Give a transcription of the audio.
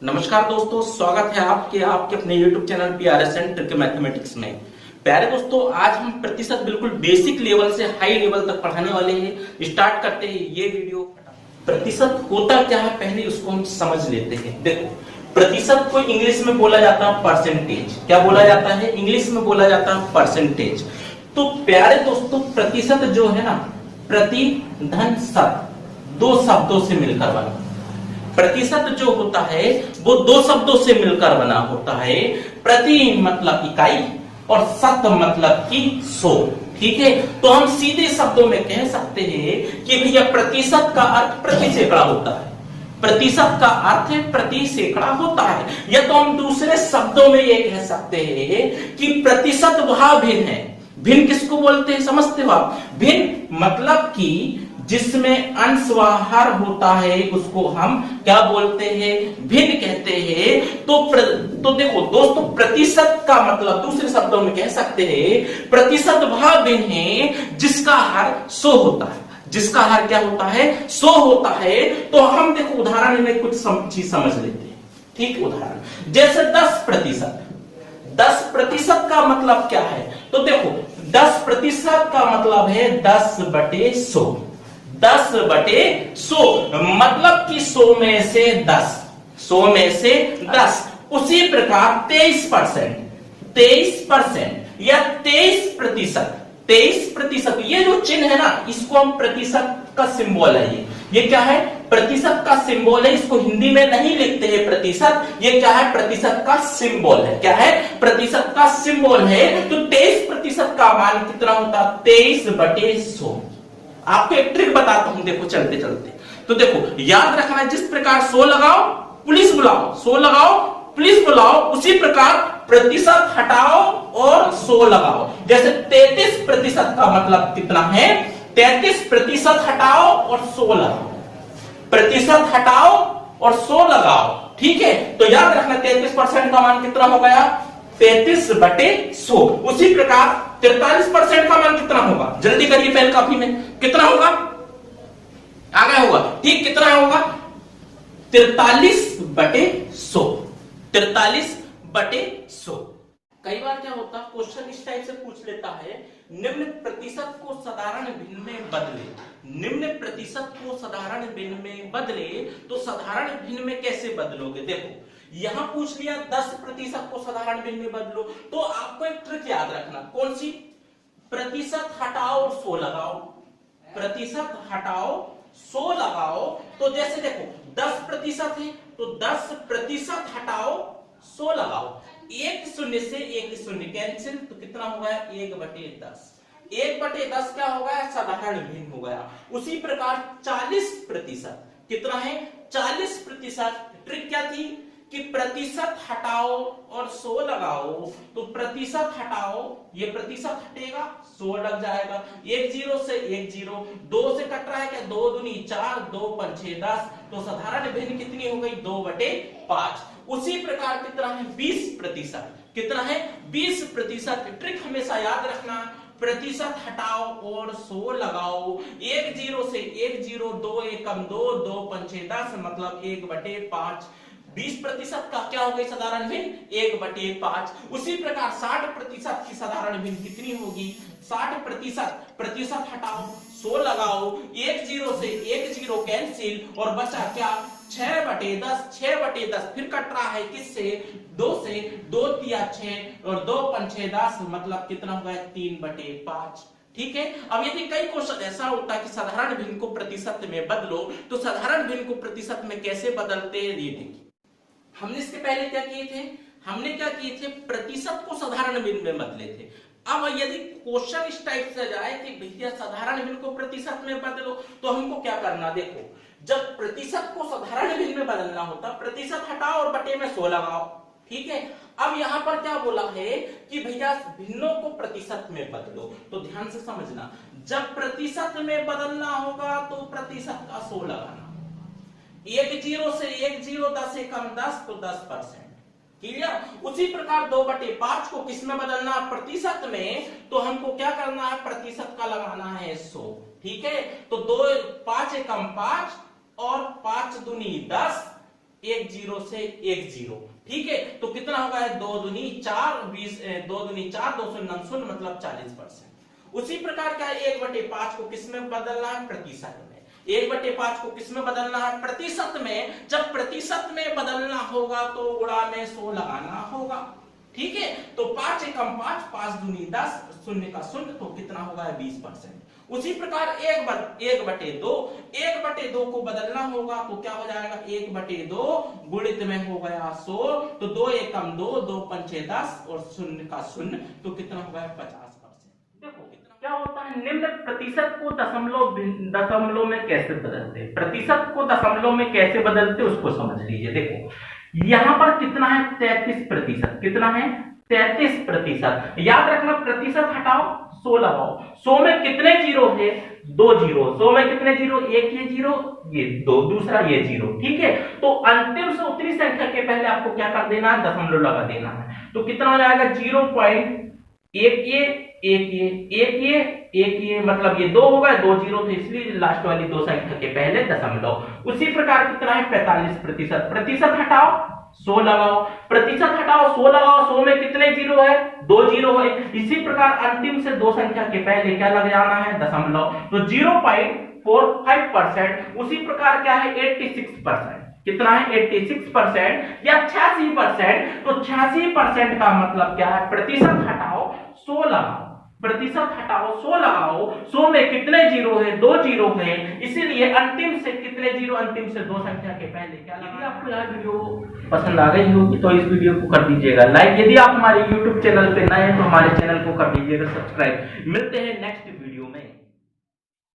नमस्कार दोस्तों, स्वागत है आपके अपने YouTube चैनल PRS सेंटर के मैथमेटिक्स में। प्यारे दोस्तों, आज हम प्रतिशत बिल्कुल बेसिक लेवल से हाई लेवल तक पढ़ाने वाले हैं। स्टार्ट करते हैं ये वीडियो। प्रतिशत होता क्या है, पहले उसको हम समझ लेते हैं। देखो, प्रतिशत को इंग्लिश में बोला जाता है परसेंटेज। क्या बोला जाता है? इंग्लिश में बोला जाता है परसेंटेज। तो प्यारे दोस्तों, प्रतिशत जो है ना, प्रति धन शत, दो शब्दों से मिलकर बना। प्रतिशत जो होता है वो दो शब्दों से मिलकर बना होता है। प्रति मतलब इकाई और शत मतलब कि 100। ठीक है, तो हम सीधे शब्दों में कह सकते हैं कि भैया प्रतिशत का अर्थ प्रति सैकड़ा होता है। प्रतिशत का अर्थ है प्रति सैकड़ा होता है। या तो हम दूसरे शब्दों में ये कह सकते हैं कि प्रतिशत वह भिन्न है। भिन्न किसको बोलते हैं, समझते हो आप? भिन्न मतलब कि जिसमें अंश व हर होता है उसको हम क्या बोलते हैं? भिन्न कहते हैं। तो देखो दोस्तों, प्रतिशत का मतलब दूसरे शब्दों में कह सकते हैं प्रतिशत वह भिन्न है जिसका हर 100 होता है। जिसका हर क्या होता है? 100 होता है। तो हम देखो उदाहरण में कुछ चीज समझ लेते हैं। ठीक, उदाहरण जैसे 10%। 10% का मतलब क्या है? तो देखो, 10% का मतलब है 10/100। 10/100 मतलब कि 100 में से 10। 100 में से 10। उसी प्रकार 23%, 23% या 23%। 23%, ये जो चिन्ह है ना, इसको हम प्रतिशत का सिंबल है। ये क्या है? प्रतिशत का सिंबल है। इसको हिंदी में नहीं लिखते हैं प्रतिशत। ये क्या है? प्रतिशत का सिंबल है। क्या है? प्रतिशत का सिंबल है। तो 23% का मान कितना होता? 23/100। आपको एक ट्रिक बताता हूं, देखो चलते चलते। तो देखो, याद रखना, जिस प्रकार 100 लगाओ पुलिस बुलाओ, 100 लगाओ पुलिस बुलाओ, उसी प्रकार प्रतिशत हटाओ और 100 लगाओ। जैसे 33% का मतलब कितना है? 33% हटाओ और 100 लगाओ। प्रतिशत हटाओ और 100 लगाओ। ठीक है, तो याद रखना 33% का मान कितना हो गया? 33/100। उसी प्रकार 43% का मान कितना होगा? जल्दी करिए, पहले कॉपी में कितना होगा? आ गया होगा। ठीक, कितना होगा? 43/100। 43/100। कई बार क्या होता है, क्वेश्चन इस टाइप से पूछ लेता है, निम्न प्रतिशत को साधारण भिन्न में बदले। निम्न प्रतिशत को साधारण भिन्न में बदले, तो साधारण भिन्न में कैसे बदलोगे? देखो, यहां पूछ लिया 10% को साधारण भिन्न में बदलो, तो आपको एक ट्रिक याद रखना। कौन सी? प्रतिशत हटाओ और 100 लगाओ। प्रतिशत हटाओ 100 लगाओ। तो जैसे देखो 10% है, तो 10% हटाओ 100 लगाओ। एक शून्य से एक शून्य कैंसिल, तो कितना हो गया? 1/10। 1/10 क्या हो गया? साधारण भिन्न हो गया। उसी प्रकार 40% कितना है? 40%। ट्रिक क्या थी कि प्रतिशत हटाओ और 100 लगाओ। तो प्रतिशत हटाओ, ये प्रतिशत हटेगा, 100 लग जाएगा। 1 0 से 1 0, 2 से कट रहा है क्या? 2 दूनी 4, 2 पंचे 10। तो साधारण भिन्न कितनी हो गई? 2/5। उसी प्रकार कितना है? 20%। कितना है? 20%। ट्रिक हमेशा याद रखना, प्रतिशत हटाओ और 100 लगाओ। 1 0 से 1 0, 2 एकम 2, 2 पंचे 10 मतलब 1/5। 20% का क्या हो गई साधारण भिन्न? 1/5। उसी प्रकार 60% की साधारण भिन्न कितनी होगी? 60%। प्रतिशत हटाओ 100 लगाओ, 1 0 से 1 0 कैंसिल, और बचा क्या? 6/10। 6/10 फिर कट रहा है किससे? 2 से। 2 तिया 6 और 2 पंचे 10 मतलब कितना होगा? 3/5। ठीक है। अब यदि कई क्वेश्चन ऐसा होता है कि साधारण भिन्न को प्रतिशत में बदलो, तो साधारण भिन्न को प्रतिशत में कैसे बदलते हैं ये देखिए। हमने इसके पहले क्या किए थे? हमने क्या किए थे? प्रतिशत को साधारण भिन्न में बदले थे। अब यदि क्वेश्चन इस टाइप से जाए कि भैया साधारण भिन्न को प्रतिशत में बदलो, तो हमको क्या करना? देखो, जब प्रतिशत को साधारण भिन्न में बदलना होता, प्रतिशत हटाओ और बटे में 100 लगाओ। ठीक है। अब यहां पर क्या बोला है कि भैया भिन्नों को प्रतिशत में बदलो। तो ध्यान से समझना, जब प्रतिशत में बदलना होगा तो प्रतिशत का 100 लगाना। 1 0 से 1 0, 10 एकम 10, तो 10%। क्लियर? उसी प्रकार 2/5 को किस में बदलना? प्रतिशत में। तो हमको क्या करना है? प्रतिशत का लगाना है 100। ठीक है, तो 2 5 एकम 5 और 5 दूनी 10, एक जीरो से एक जीरो, ठीक है। तो कितना होगा, 2 दूनी 4, 20, 2 दूनी 4, 2 शून्य शून्य, मतलब 40%। उसी प्रकार क्या है, 1/5 को किस में बदलना है, प्रतिशत में। 1/5 को किस में बदलना है, प्रतिशत में। जब प्रतिशत में बदलना होगा तो गुणा में 100 लगाना होगा, ठीक है। तो 5 एकम 5, 5 दूनी 10, शून्य का शून्य, तो कितना होगा, 20%। उसी प्रकार 1/2 को बदलना होगा तो क्या हो जाएगा, 1/2 गुणित में हो गया 100, तो 2 एकम 2, 2 पंचे 10 और शून्य का शून्य, तो कितना हो गया, 50%। देखो क्या होता है, निम्न प्रतिशत को दशमलव में कैसे बदलते हैं, प्रतिशत को दशमलव में कैसे बदलते उसको समझ लीजिए। देखो यहां पर कितना है, 33%। कितना है, 33%। याद रखना, प्रतिशत हटाओ 100 लगाओ। 100 में कितने जीरो है, 2 जीरो। 100 में कितने जीरो, एक ये जीरो, ये 2, दूसरा ये जीरो, ठीक है। तो अंतिम से उतनी संख्या के पहले आपको क्या कर देना है, दशमलव लगा देना है। तो कितना हो जाएगा, 0.1 मतलब ये 2 होगा, 2 जीरो, तो इसलिए लास्ट वाली 2 संख्या के पहले दशमलव। उसी प्रकार कितना है, 45%। प्रतिशत हटाओ 100 लगाओ, प्रतिशत हटाओ 100 लगाओ। 100 में कितने जीरो है, 2 जीरो है। इसी प्रकार अंतिम से 2 संख्या के पहले क्या लग जाना है, दशमलव, तो 0.45%। उसी प्रकार क्या है, 86%। कितना है, 86% या 86%। तो 86% का मतलब क्या है, प्रतिशत हटाओ 100 लगाओ, प्रतिशत हटाओ 100 लगाओ। 100 में कितने जीरो है, 2 जीरो है, इसीलिए अंतिम से कितने जीरो, अंतिम से 2 संख्या के पहले क्या लगा। यदि आपको यह वीडियो पसंद आ गई होगी तो इस वीडियो को कर दीजिएगा लाइक। यदि आप हमारे YouTube चैनल पे नए हैं तो हमारे चैनल को कर दीजिएगा सब्सक्राइब। मिलते हैं नेक्स्ट वीडियो।